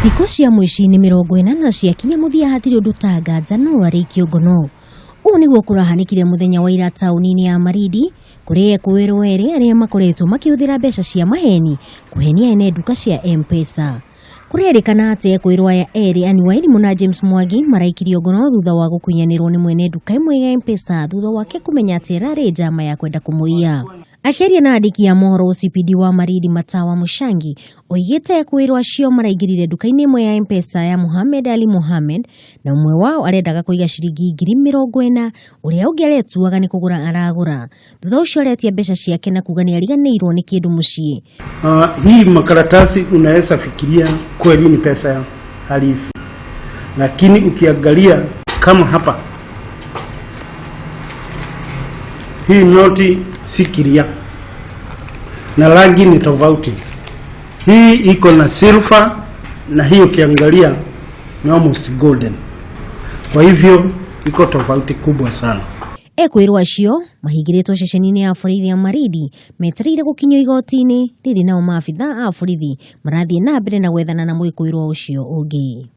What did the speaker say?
Thikũ cia mũici-inĩ 40 ciakinya mũthia hatirĩ ũndũ ta nganja no warĩkio ngono. Ũũ nĩguo kũrahanĩkire mũthenya wa ira taũni-inĩ ya Marindi, kũrĩa ekũĩrwo erĩ arĩa makoretwo makĩhũthĩra mbeca cia maheni kũhenia ene nduka cia M-Pesa. Kũrerĩkana atĩ ekũĩrwo aya erĩ Ann Wairimu na James Mwangi maraikirio ngono thutha wa gũkunyanĩrwo nĩ mwene nduka ĩmwe ya M-Pesa thutha wake kũmenya atĩ ararĩ njama ya kwenda kũmũiya. Akĩaria na andĩki a mohoro OCPD wa Marindi Matawa Mushangi oigĩte ekũĩrwo acio maraingĩrire nduka-inĩ ĩmwe ya M-Pesa ya Mohamed Ali Mohamed na ũmwe wao arendaga kũiga ciringi 40,000 ũrĩa ũngĩ aretuaga nĩ kũgũra aragũra. Thutha ũcio aretia mbeca ciake na kuga nĩ ariganĩirwo nĩ kĩndũ mũciĩ. Hii makaratasi unaweza fikiria kweli ni pesa ya halisi, lakini ukiangalia kama hapa hii noti si kiria na rangi ni tofauti. Hii iko na silver na hii ukiangalia ni almost golden. Kwa hivyo iko tofauti kubwa sana. Ekũĩrwo acio mahingĩrĩtwo ceceni-inĩ ya borithi ya Marindi metereire gũkinyio igoti-inĩ rĩrĩ nao maabitha a borithi marathiĩ na mbere na gwethana na mwĩkũĩrwo ũcio ũngĩ.